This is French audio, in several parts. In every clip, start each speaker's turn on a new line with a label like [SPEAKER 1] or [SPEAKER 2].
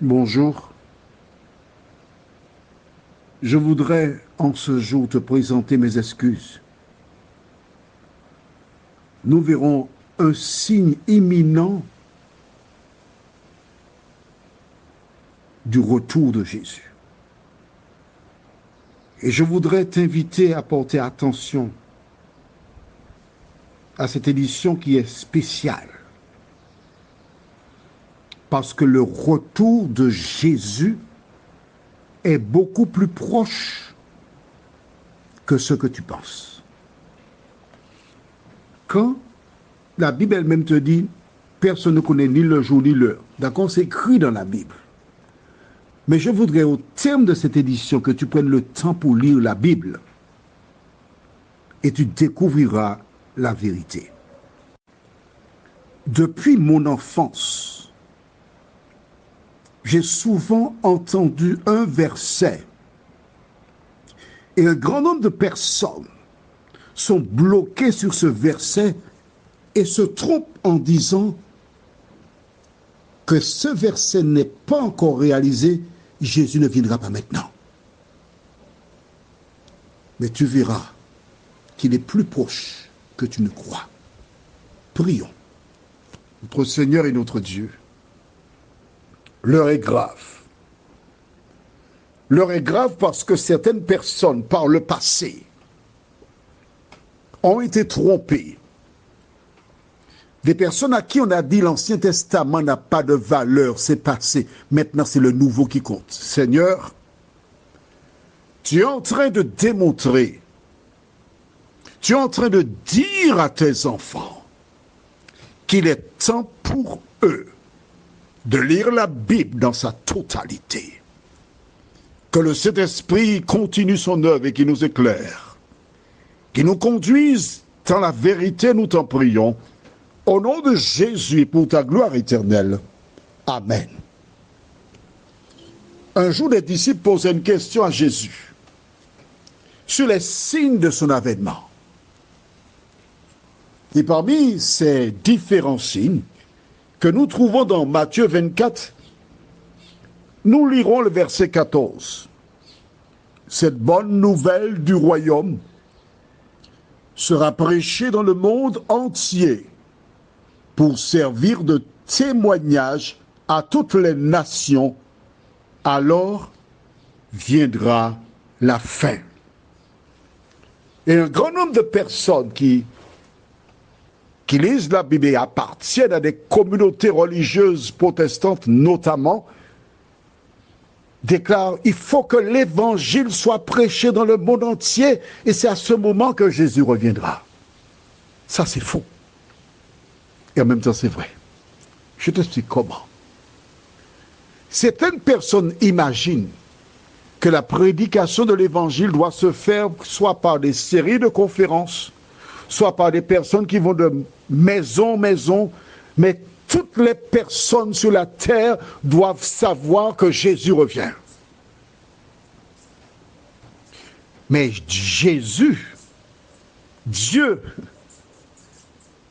[SPEAKER 1] Bonjour. Je voudrais en ce jour te présenter mes excuses. Nous verrons un signe imminent du retour de Jésus. Et je voudrais t'inviter à porter attention à cette édition qui est spéciale. Parce que le retour de Jésus est beaucoup plus proche que ce que tu penses. Quand la Bible elle-même te dit, personne ne connaît ni le jour ni l'heure. D'accord, c'est écrit dans la Bible. Mais je voudrais au terme de cette édition que tu prennes le temps pour lire la Bible et tu découvriras la vérité. Depuis mon enfance, j'ai souvent entendu un verset et un grand nombre de personnes sont bloquées sur ce verset et se trompent en disant que ce verset n'est pas encore réalisé, Jésus ne viendra pas maintenant. Mais tu verras qu'il est plus proche que tu ne crois. Prions. Notre Seigneur et notre Dieu, l'heure est grave. L'heure est grave parce que certaines personnes, par le passé, ont été trompées. Des personnes à qui on a dit l'Ancien Testament n'a pas de valeur, c'est passé. Maintenant, c'est le nouveau qui compte. Seigneur, tu es en train de démontrer, tu es en train de dire à tes enfants qu'il est temps pour eux de lire la Bible dans sa totalité. Que le Saint-Esprit continue son œuvre et qu'il nous éclaire. Qu'il nous conduise dans la vérité, nous t'en prions. Au nom de Jésus et pour ta gloire éternelle. Amen. Un jour, les disciples posaient une question à Jésus sur les signes de son avènement. Et parmi ces différents signes que nous trouvons dans Matthieu 24, nous lirons le verset 14. Cette bonne nouvelle du royaume sera prêchée dans le monde entier pour servir de témoignage à toutes les nations. Alors viendra la fin. Et un grand nombre de personnes qui lisent la Bible et appartiennent à des communautés religieuses protestantes notamment, déclarent il faut que l'évangile soit prêché dans le monde entier et c'est à ce moment que Jésus reviendra. Ça c'est faux. Et en même temps c'est vrai. Je t'explique comment. Certaines personnes imaginent que la prédication de l'évangile doit se faire soit par des séries de conférences, soit par des personnes qui vont de maison en maison, mais toutes les personnes sur la terre doivent savoir que Jésus revient. Mais Jésus, Dieu,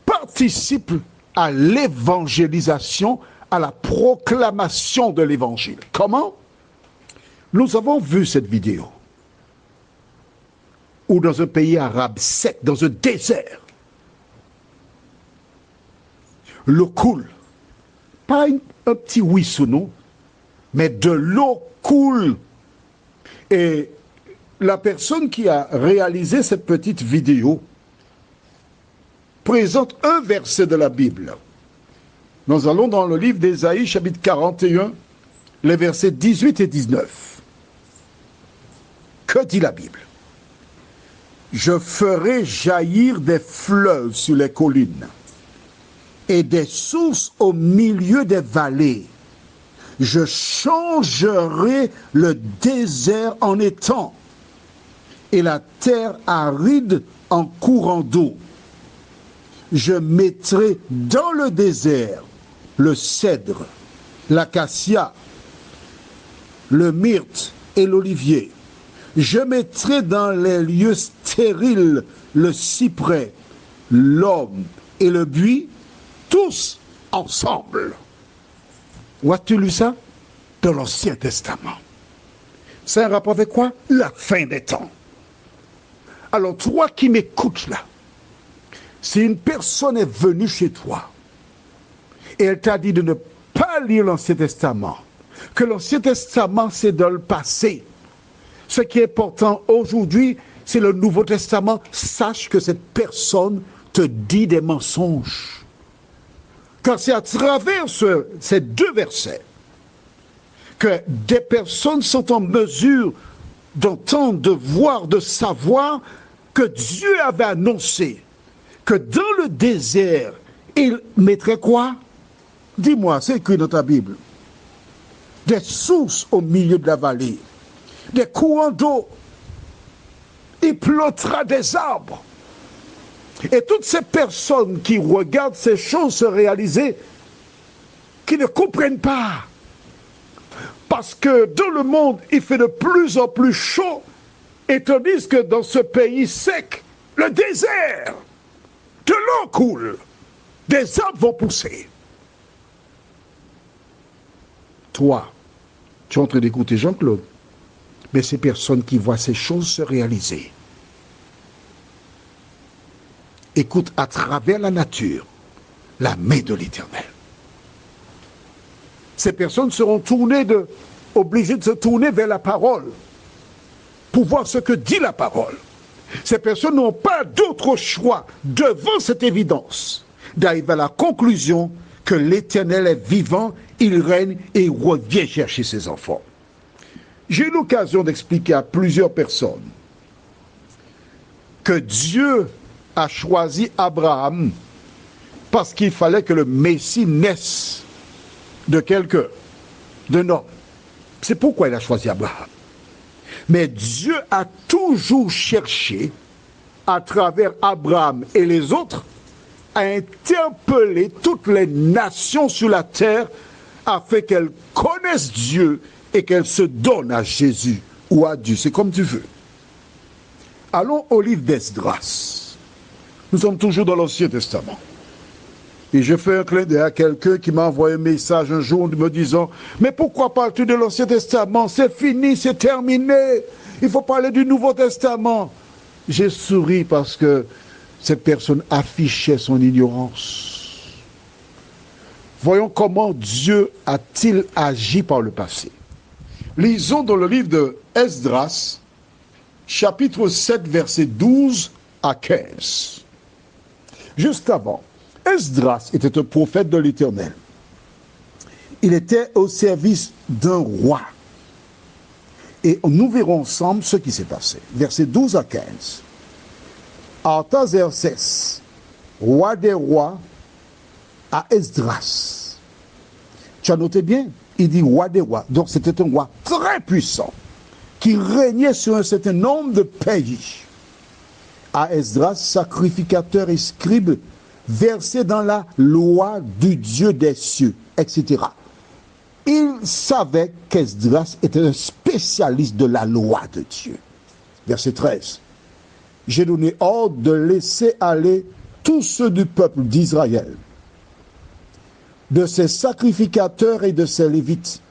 [SPEAKER 1] participe à l'évangélisation, à la proclamation de l'évangile. Comment? Nous avons vu cette vidéo où dans un pays arabe sec, dans un désert, l'eau coule. Pas un petit ruisseau, non, mais de l'eau coule. Et la personne qui a réalisé cette petite vidéo présente un verset de la Bible. Nous allons dans le livre d'Ésaïe, chapitre 41, les versets 18 et 19. Que dit la Bible? Je ferai jaillir des fleuves sur les collines et des sources au milieu des vallées. Je changerai le désert en étang et la terre aride en courant d'eau. Je mettrai dans le désert le cèdre, l'acacia, le myrte et l'olivier. Je mettrai dans les lieux stériles le cyprès, l'orme et le buis, tous ensemble. Où as-tu lu ça? dans l'Ancien Testament. C'est un rapport avec quoi? La fin des temps. Alors toi qui m'écoutes là, si une personne est venue chez toi et elle t'a dit de ne pas lire l'Ancien Testament, que l'Ancien Testament c'est dans le passé, ce qui est important aujourd'hui, c'est le Nouveau Testament, sache que cette personne te dit des mensonges. Car c'est à travers ces deux versets que des personnes sont en mesure d'entendre, de voir, de savoir que Dieu avait annoncé que dans le désert, il mettrait quoi? Dis-moi, c'est écrit dans ta Bible. Des sources au milieu de la vallée, des courants d'eau. Il plantera des arbres. Et toutes ces personnes qui regardent ces choses se réaliser, qui ne comprennent pas. Parce que dans le monde, il fait de plus en plus chaud, et tandis que dans ce pays sec, le désert, de l'eau coule, des arbres vont pousser. Toi, tu es en train d'écouter Jean-Claude, mais ces personnes qui voient ces choses se réaliser, écoute à travers la nature la main de l'Éternel. Ces personnes seront obligées de se tourner vers la parole pour voir ce que dit la parole. Ces personnes n'ont pas d'autre choix devant cette évidence d'arriver à la conclusion que l'Éternel est vivant, il règne et il revient chercher ses enfants. J'ai eu l'occasion d'expliquer à plusieurs personnes que Dieu a choisi Abraham parce qu'il fallait que le Messie naisse de quelqu'un, d'un homme. C'est pourquoi il a choisi Abraham. Mais Dieu a toujours cherché, à travers Abraham et les autres, à interpeller toutes les nations sur la terre afin qu'elles connaissent Dieu et qu'elles se donnent à Jésus ou à Dieu. C'est comme tu veux. Allons au livre d'Esdras. Nous sommes toujours dans l'Ancien Testament. Et je fais un clin d'œil à quelqu'un qui m'a envoyé un message un jour me disant « Mais pourquoi parles-tu de l'Ancien Testament? C'est fini, c'est terminé. Il faut parler du Nouveau Testament. » J'ai souri parce que cette personne affichait son ignorance. Voyons comment Dieu a-t-il agi par le passé. Lisons dans le livre de Esdras, chapitre 7, versets 12 à 15. Juste avant, Esdras était un prophète de l'Éternel. Il était au service d'un roi. Et nous verrons ensemble ce qui s'est passé. Versets 12 à 15. Artaxerxès, roi des rois, à Esdras. Tu as noté bien? Il dit roi des rois. Donc c'était un roi très puissant qui régnait sur un certain nombre de pays. À Esdras, sacrificateur et scribe, versé dans la loi du Dieu des cieux, etc. Il savait qu'Esdras était un spécialiste de la loi de Dieu. Verset 13. J'ai donné ordre de laisser aller tous ceux du peuple d'Israël, de ses sacrificateurs et de ses lévites,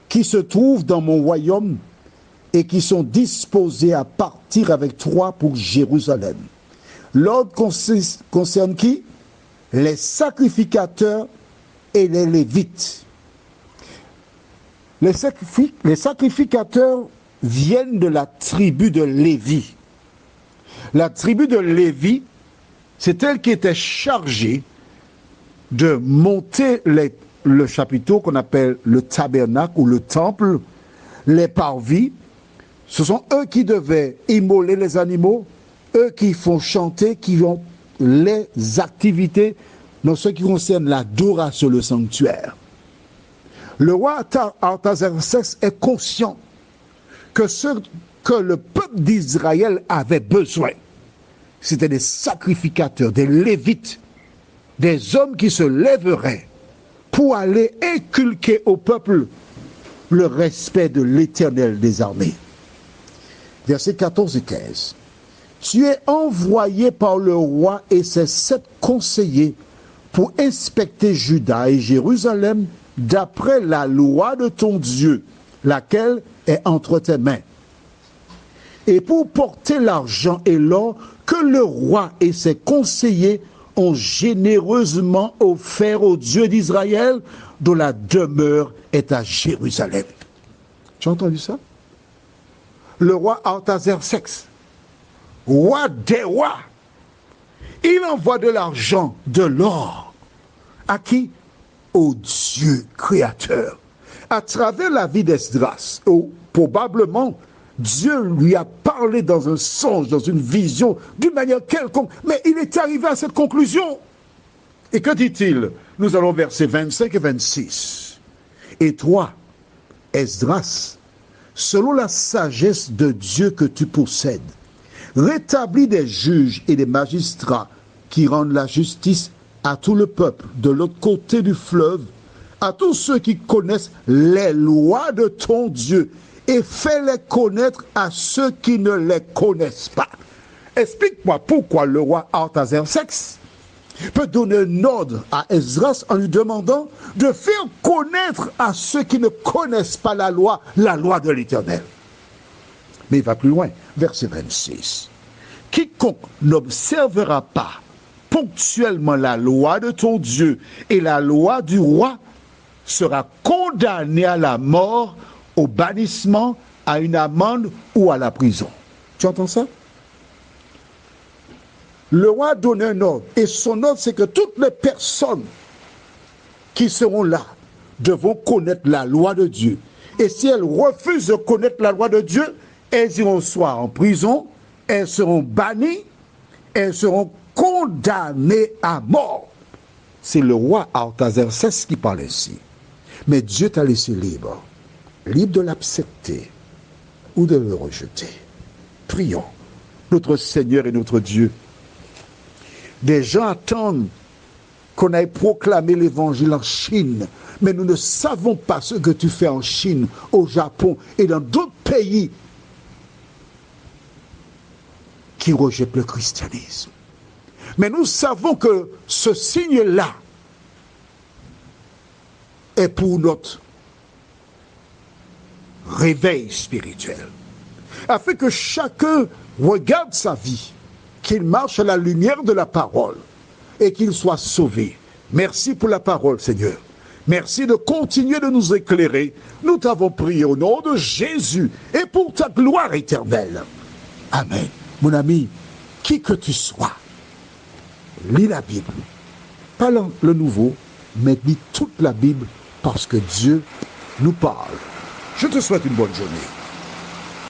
[SPEAKER 1] qui se trouvent dans mon royaume et qui sont disposés à partir avec toi pour Jérusalem. L'ordre concerne qui? Les sacrificateurs et les lévites. Les sacrificateurs viennent de la tribu de Lévi. La tribu de Lévi, c'est elle qui était chargée de monter le chapiteau qu'on appelle le tabernacle ou le temple, les parvis. Ce sont eux qui devaient immoler les animaux, eux qui font chanter, qui ont les activités dans ce qui concerne l'adoration, le sanctuaire. Le roi Artaxerxès est conscient que ce que le peuple d'Israël avait besoin, c'était des sacrificateurs, des lévites, des hommes qui se lèveraient pour aller inculquer au peuple le respect de l'Éternel des armées. Versets 14 et 15. Tu es envoyé par le roi et ses 7 conseillers pour inspecter Juda et Jérusalem d'après la loi de ton Dieu, laquelle est entre tes mains. Et pour porter l'argent et l'or que le roi et ses conseillers ont généreusement offert au Dieu d'Israël, dont la demeure est à Jérusalem. Tu as entendu ça? Le roi Artaxerxès, roi des rois, il envoie de l'argent, de l'or. À qui? Au Dieu créateur. À travers la vie d'Esdras, probablement Dieu lui a parlé dans un songe, dans une vision, d'une manière quelconque, mais il est arrivé à cette conclusion. Et que dit-il? Nous allons versets 25 et 26. Et toi, Esdras, selon la sagesse de Dieu que tu possèdes, rétablis des juges et des magistrats qui rendent la justice à tout le peuple de l'autre côté du fleuve, à tous ceux qui connaissent les lois de ton Dieu, et fais-les connaître à ceux qui ne les connaissent pas. Explique-moi pourquoi le roi Artaxerxès peut donner un ordre à Esdras en lui demandant de faire connaître à ceux qui ne connaissent pas la loi de l'Éternel. Mais il va plus loin, verset 26. Quiconque n'observera pas ponctuellement la loi de ton Dieu et la loi du roi sera condamné à la mort, au bannissement, à une amende ou à la prison. Tu entends ça? Le roi donne un ordre, et son ordre, c'est que toutes les personnes qui seront là devront connaître la loi de Dieu. Et si elles refusent de connaître la loi de Dieu, elles iront soit en prison, elles seront bannies, elles seront condamnées à mort. C'est le roi Artaxerxès qui parle ainsi. Mais Dieu t'a laissé libre de l'accepter ou de le rejeter. Prions, notre Seigneur et notre Dieu. Des gens attendent qu'on aille proclamer l'évangile en Chine, mais nous ne savons pas ce que tu fais en Chine, au Japon et dans d'autres pays qui rejettent le christianisme. Mais nous savons que ce signe-là est pour notre réveil spirituel, afin que chacun regarde sa vie, qu'il marche à la lumière de la parole et qu'il soit sauvé. Merci pour la parole, Seigneur. Merci de continuer de nous éclairer. Nous t'avons prié au nom de Jésus et pour ta gloire éternelle. Amen. Mon ami, qui que tu sois, lis la Bible. Pas le Nouveau, mais lis toute la Bible parce que Dieu nous parle. Je te souhaite une bonne journée.